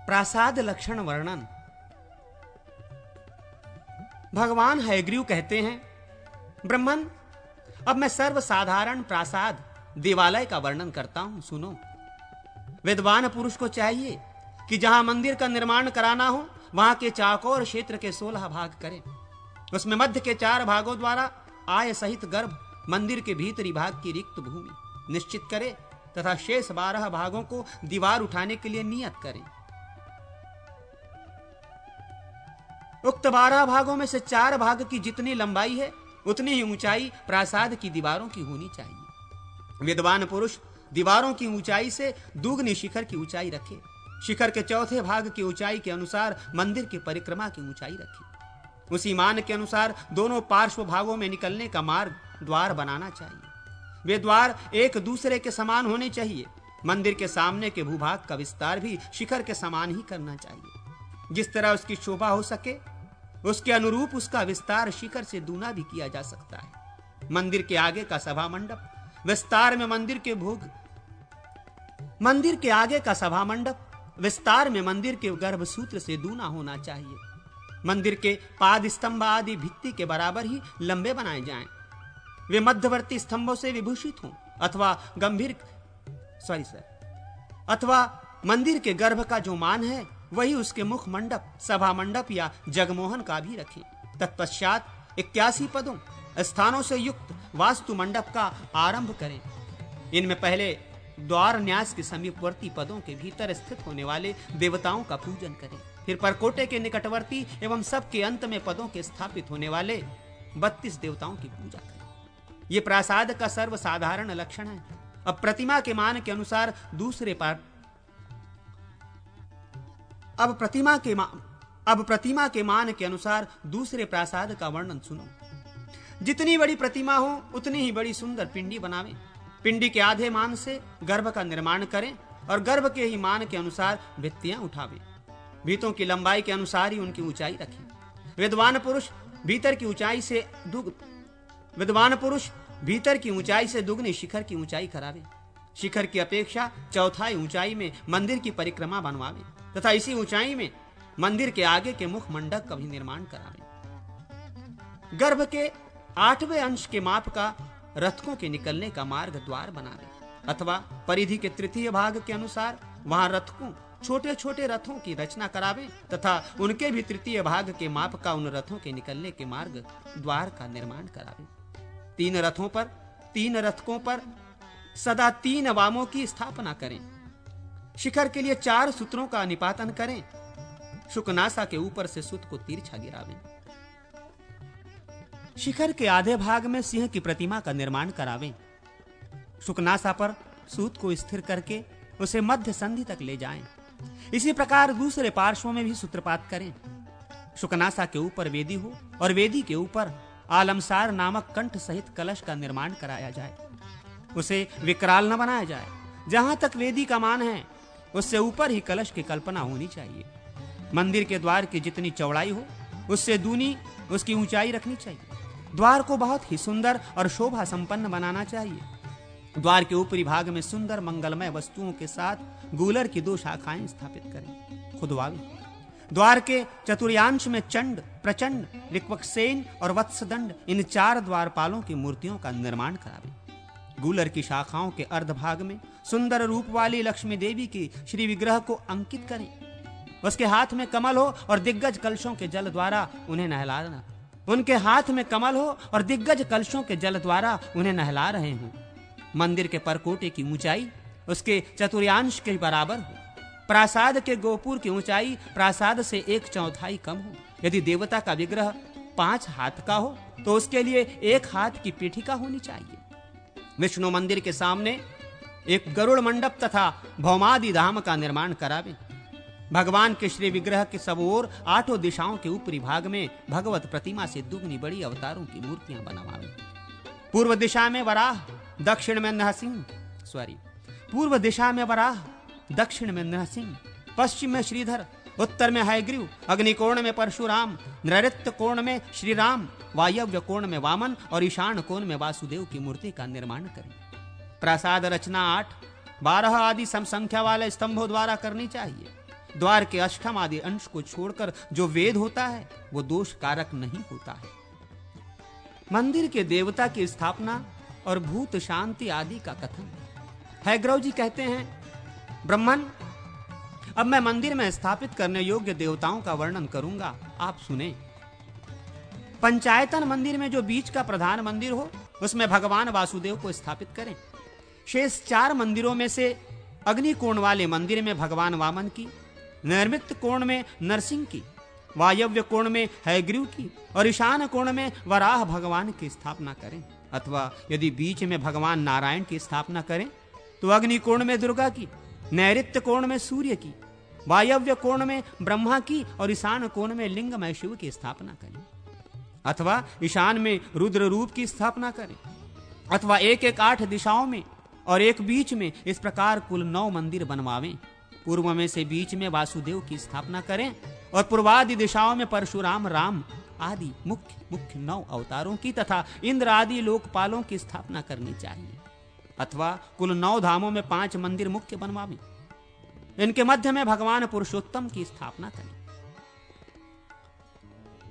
प्रासाद लक्षण वर्णन। भगवान हयग्रीव कहते हैं, ब्रह्मन, अब मैं सर्वसाधारण प्रासाद देवालय का वर्णन करता हूं, सुनो। विद्वान पुरुष को चाहिए कि जहां मंदिर का निर्माण कराना हो वहां के चाकोर क्षेत्र के 16 भाग करे। उसमें मध्य के 4 भागों द्वारा आय सहित गर्भ मंदिर के भीतरी भाग की रिक्त भूमि निश्चित करे तथा शेष 12 भागों को दीवार उठाने के लिए नियत करे। उक्त 12 भागों में से 4 भाग की जितनी लंबाई है उतनी ही ऊंचाई प्रासाद की दीवारों की होनी चाहिए। विद्वान पुरुष दीवारों की ऊंचाई से दुगनी शिखर की ऊंचाई रखे। शिखर के 4थे भाग की ऊंचाई के अनुसार मंदिर की परिक्रमा की ऊंचाई रखे। उसी मान के अनुसार दोनों पार्श्व भागों में निकलने का मार्ग द्वार बनाना चाहिए। वे द्वार एक दूसरे के समान होने चाहिए। मंदिर के सामने के भूभाग का विस्तार भी शिखर के समान ही करना चाहिए। जिस तरह उसकी शोभा हो सके उसके अनुरूप उसका विस्तार शिखर से दूना भी किया जा सकता है। मंदिर के आगे का सभा मंडप विस्तार में मंदिर के गर्भसूत्र से दूना होना चाहिए। मंदिर के पाद स्तंभ आदि भित्ति के बराबर ही लंबे बनाए जाएं। वे मध्यवर्ती स्तंभों से विभूषित हों अथवा मंदिर के गर्भ का जो मान है वही उसके मुख मंडप, सभा मंडप या जगमोहन का भी रखें। तत्पश्चात 81 पदों स्थानों से युक्त वास्तु मंडप का आरंभ करें। इनमें पहले द्वार न्यास के समीपवर्ती पदों के भीतर स्थित होने वाले देवताओं का पूजन करें। फिर परकोटे के निकटवर्ती एवं सबके अंत में पदों के स्थापित होने वाले 32 देवताओं की पूजा करें। ये प्रासाद का सर्वसाधारण लक्षण है। अब प्रतिमा के मान के अनुसार दूसरे प्रासाद का वर्णन सुनो। जितनी बड़ी प्रतिमा हो उतनी ही बड़ी सुंदर पिंडी बनावें। पिंडी के आधे मान से गर्भ का निर्माण करें और गर्भ के ही मान के अनुसार भित्तियां उठावें। भीतों की लंबाई के अनुसार ही उनकी ऊंचाई रखें। विद्वान पुरुष भीतर की ऊंचाई से दुगनी शिखर की ऊंचाई करावे। शिखर की अपेक्षा 1/4 ऊंचाई में मंदिर की परिक्रमा बनवावे तथा इसी ऊंचाई में मंदिर के आगे के मुख मंडप का भी निर्माण करावे। गर्भ के 8वें अंश के माप का रथकों के निकलने का मार्ग द्वार बनावे अथवा परिधि के 3य भाग के अनुसार वहां रथकों छोटे छोटे रथों की रचना करावे तथा उनके भी 3य भाग के माप का उन रथों के निकलने के मार्ग द्वार का निर्माण करावे। 3 रथकों पर सदा 3 वामों की स्थापना करें। शिखर के लिए 4 सूत्रों का निपातन करें। शुकनासा के ऊपर से सूत को तिरछा गिरावें। शिखर के आधे भाग में सिंह की प्रतिमा का निर्माण करावें। शुकनासा पर सूत को स्थिर करके उसे मध्य संधि तक ले जाएं। इसी प्रकार दूसरे पार्श्वों में भी सूत्रपात करें। शुकनासा के ऊपर वेदी हो और वेदी के ऊपर आलमसार नामक कंठ सहित कलश का निर्माण कराया जाए। उसे विकराल न बनाया जाए। जहां तक वेदी का मान है उससे ऊपर ही कलश की कल्पना होनी चाहिए। मंदिर के द्वार की जितनी चौड़ाई हो उससे दूनी उसकी ऊंचाई रखनी चाहिए। द्वार को बहुत ही सुंदर और शोभा संपन्न बनाना चाहिए। द्वार के ऊपरी भाग में सुंदर मंगलमय वस्तुओं के साथ गूलर की 2 शाखाएं स्थापित करें, खुदवावें। द्वार के चतुर्यांश में चंड, प्रचंड, ऋक्वक्सेन और वत्सदंड इन 4 द्वारपालों की मूर्तियों का निर्माण करावें। गूलर की शाखाओं के अर्ध भाग में सुंदर रूप वाली लक्ष्मी देवी की श्री विग्रह को अंकित करें। उसके हाथ में कमल हो और दिग्गज कलशों के जल द्वारा उन्हें नहलाना। उन्हें नहला रहे हों। मंदिर के परकोटे की ऊंचाई उसके चतुर्यांश के बराबर हो। प्रासाद के गोपुर की ऊंचाई प्रासाद से 1/4 कम हो। यदि देवता का विग्रह 5 हाथ का हो तो उसके लिए 1 हाथ की पीठिका होनी चाहिए। विष्णु मंदिर के सामने एक गरुड़ मंडप तथा भौमादि धाम का निर्माण करावें। भगवान के श्री विग्रह के सब ओर 8 दिशाओं के ऊपरी भाग में भगवत प्रतिमा से दुगनी बड़ी अवतारों की मूर्तियां बनवावें। पूर्व दिशा में वराह, दक्षिण में नरसिंह, पश्चिम में श्रीधर, उत्तर में हयग्रीव, अग्निकोण में परशुराम, नैऋत्य कोण में श्री राम, वायव्य कोण में वामन और ईशान कोण में वासुदेव की मूर्ति का निर्माण करें। प्रासाद रचना 8, 12 आदि सम संख्या वाले स्तंभों द्वारा करनी चाहिए। द्वार के अष्टम आदि अंश को छोड़कर जो वेद होता है वो दोष कारक नहीं होता है। मंदिर के देवता की स्थापना और भूत शांति आदि का कथन हैग्रव जी कहते हैं, ब्राह्मण, अब मैं मंदिर में स्थापित करने योग्य देवताओं का वर्णन करूंगा, आप सुने। पंचायतन मंदिर में जो बीच का प्रधान मंदिर हो उसमें भगवान वासुदेव को स्थापित करें। शेष 4 मंदिरों में से अग्नि कोण वाले मंदिर में भगवान वामन की, नैर्मित कोण में नरसिंह की, वायव्य कोण में हयग्रीव की और ईशान कोण में वराह भगवान की स्थापना करें। अथवा यदि बीच में भगवान नारायण की स्थापना करें तो अग्नि कोण में दुर्गा की, नैऋत्य कोण में सूर्य की, वायव्य कोण में ब्रह्मा की और ईशान कोण में लिंगमय शिव की स्थापना करें। अथवा ईशान में रुद्र रूप की स्थापना करें। अथवा 1-1 8 दिशाओं में और एक बीच में, इस प्रकार कुल 9 मंदिर बनवावें। पूर्व में से बीच में वासुदेव की स्थापना करें और पूर्वादि दिशाओं में परशुराम, राम आदि मुख्य 9 अवतारों की तथा इंद्र आदि लोकपालों की स्थापना करनी चाहिए। अथवा कुल 9 धामों में 5 मंदिर मुख्य बनवावें। इनके मध्य में भगवान पुरुषोत्तम की स्थापना करें।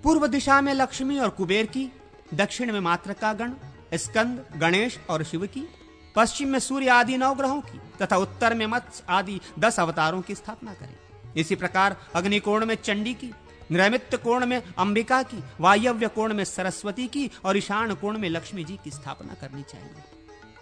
पूर्व दिशा में लक्ष्मी और कुबेर की, दक्षिण में मातृकागण, स्कंद, गणेश और शिव की, पश्चिम में सूर्य आदि 9 ग्रहों की तथा उत्तर में मत्स्य आदि 10 अवतारों की स्थापना करें। इसी प्रकार अग्निकोण में चंडी की, नैऋत्य कोण में अंबिका की, वायव्य कोण में सरस्वती की और ईशान कोण में लक्ष्मी जी की स्थापना करनी चाहिए।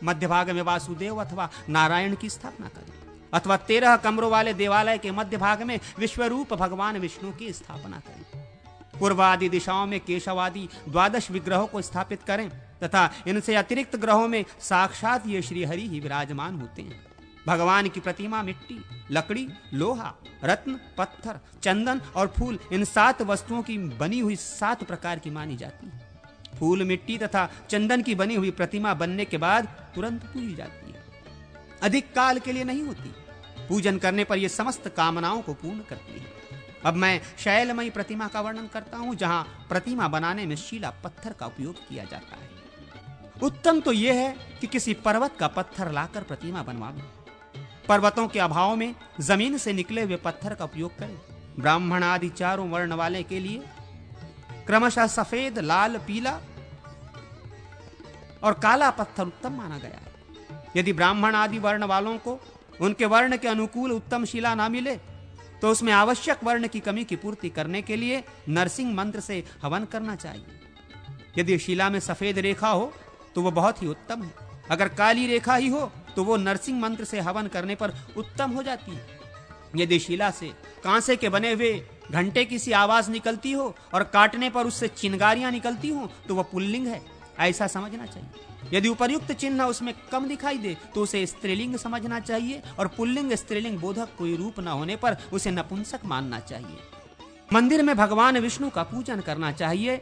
मध्य भाग में वासुदेव अथवा नारायण की स्थापना करें। अथवा 13 कमरों वाले देवालय के मध्य भाग में विश्वरूप भगवान विष्णु की स्थापना करें। पूर्वादि दिशाओं में केशवादि 12 विग्रहों को स्थापित करें तथा इनसे अतिरिक्त ग्रहों में साक्षात ये श्री हरि ही विराजमान होते हैं। भगवान की प्रतिमा मिट्टी, लकड़ी, लोहा, रत्न, पत्थर, चंदन और फूल, इन 7 वस्तुओं की बनी हुई 7 प्रकार की मानी जाती है। फूल, मिट्टी तथा चंदन की बनी हुई प्रतिमा बनने के बाद तुरंत पूजी जाती है, अधिक काल के लिए नहीं होती। पूजन करने पर यह समस्त कामनाओं को पूर्ण करती है। अब मैं शैलमयी प्रतिमा का वर्णन करता हूं, जहां प्रतिमा बनाने में शीला पत्थर का उपयोग किया जाता है। उत्तम तो यह है कि किसी पर्वत का पत्थर लाकर प्रतिमा बनवावें। पर्वतों के अभाव में जमीन से निकले हुए पत्थर का उपयोग करें। ब्राह्मण आदि 4 वर्ण वाले के लिए क्रमशः सफेद, लाल, पीला और काला पत्थर उत्तम माना गया है। यदि ब्राह्मण आदि वर्ण वालों को उनके वर्ण के अनुकूल उत्तम शिला ना मिले तो उसमें आवश्यक वर्ण की कमी की पूर्ति करने के लिए नरसिंह मंत्र से हवन करना चाहिए। यदि शिला में सफेद रेखा हो तो वह बहुत ही उत्तम है। अगर काली रेखा ही हो तो वो नरसिंह मंत्र से हवन करने पर उत्तम हो जाती है। यदि शिला से कांसे के बने हुए घंटे की सी आवाज निकलती हो और काटने पर उससे चिंगारियां निकलती हो तो वह पुल्लिंग है, ऐसा समझना चाहिए। यदि उपर्युक्त चिन्ह उसमें कम दिखाई दे तो उसे स्त्रीलिंग समझना चाहिए और पुल्लिंग स्त्रीलिंग बोधक कोई रूप न होने पर उसे नपुंसक मानना चाहिए। मंदिर में भगवान विष्णु का पूजन करना चाहिए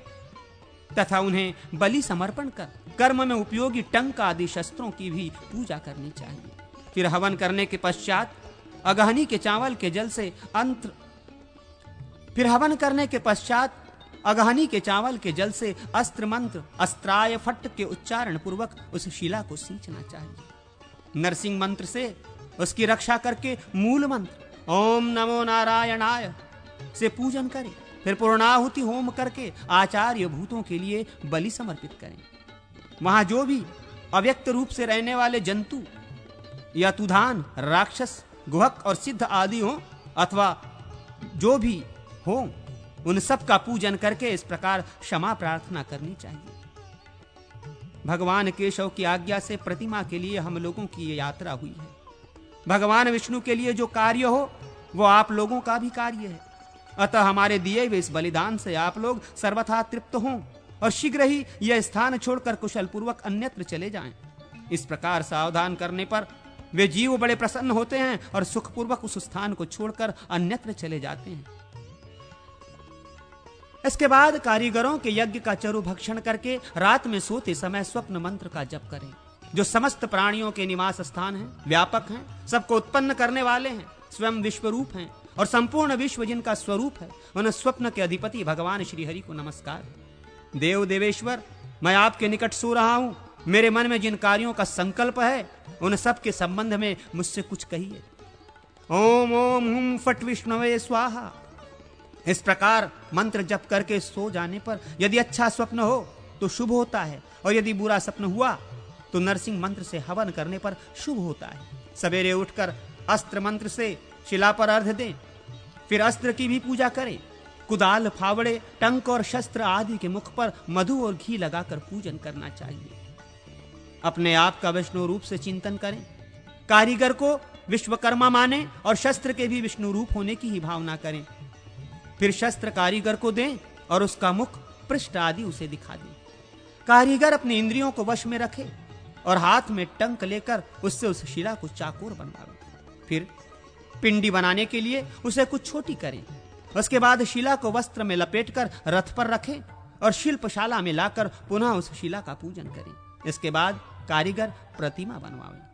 तथा उन्हें बलि समर्पण कर कर्म में उपयोगी टंक आदि शस्त्रों की भी पूजा करनी चाहिए। फिर हवन करने के पश्चात अगहनी के चावल के जल से अस्त्र मंत्र अस्त्राय फट्ट के उच्चारण पूर्वक उस शिला को सींचना चाहिए। नरसिंह मंत्र से उसकी रक्षा करके मूल मंत्र ओम नमो नारायणाय से पूजन करें। फिर पूर्णाहुति होम करके आचार्य भूतों के लिए बलि समर्पित करें। वहां जो भी अव्यक्त रूप से रहने वाले जंतु या तुधान, राक्षस, गुहक और सिद्ध आदि हो अथवा जो भी हो, उन सब का पूजन करके इस प्रकार क्षमा प्रार्थना करनी चाहिए। भगवान केशव की आज्ञा से प्रतिमा के लिए हम लोगों की ये यात्रा हुई है। भगवान विष्णु के लिए जो कार्य हो वो आप लोगों का भी कार्य है। अतः हमारे दिए हुए इस बलिदान से आप लोग सर्वथा तृप्त हों और शीघ्र ही यह स्थान छोड़कर कुशल पूर्वक अन्यत्र चले जाएं। इस प्रकार सावधान करने पर वे जीव बड़े प्रसन्न होते हैं और सुखपूर्वक उस स्थान को छोड़कर अन्यत्र चले जाते हैं। इसके बाद कारीगरों के यज्ञ का चरु भक्षण करके रात में सोते समय स्वप्न मंत्र का जप करें, जो समस्त प्राणियों के निवास स्थान है, व्यापक हैं, सबको उत्पन्न करने वाले हैं, स्वयं विश्वरूप हैं और संपूर्ण विश्व जिनका स्वरूप है। उन स्वप्न के अधिपति भगवान श्री हरि को नमस्कार। देव देवेश्वर, मैं आपके निकट सो रहा हूं। मेरे मन में जिन कार्यों का संकल्प है उन सब के संबंध में मुझसे कुछ कहिए। ओम ओम हुम फट विष्णवे स्वाहा। इस प्रकार मंत्र जप करके सो जाने पर यदि अच्छा स्वप्न हो तो शुभ होता है, और यदि बुरा स्वप्न हुआ तो नरसिंह मंत्र से हवन करने पर शुभ होता है। सवेरे उठकर अस्त्र मंत्र से शिला पर अर्घ्य दें, फिर अस्त्र की भी पूजा करें। कुदाल, फावड़े, टंक और शस्त्र आदि के मुख पर मधु और घी लगाकर पूजन करना चाहिए। अपने आप का विष्णु रूप से चिंतन करें। कारीगर को विश्वकर्मा माने और शस्त्र के भी विष्णु रूप होने की ही भावना करें। फिर शस्त्र कारीगर को दें और उसका मुख, पृष्ठ आदि उसे दिखा दें। कारीगर अपने इंद्रियों को वश में रखे और हाथ में टंक लेकर उससे उस शिला को चाकोर बनवावे। फिर पिंडी बनाने के लिए उसे कुछ छोटी करें। उसके बाद शिला को वस्त्र में लपेटकर रथ पर रखें और शिल्पशाला में लाकर पुनः उस शिला का पूजन करें। इसके बाद कारीगर प्रतिमा बनवावे।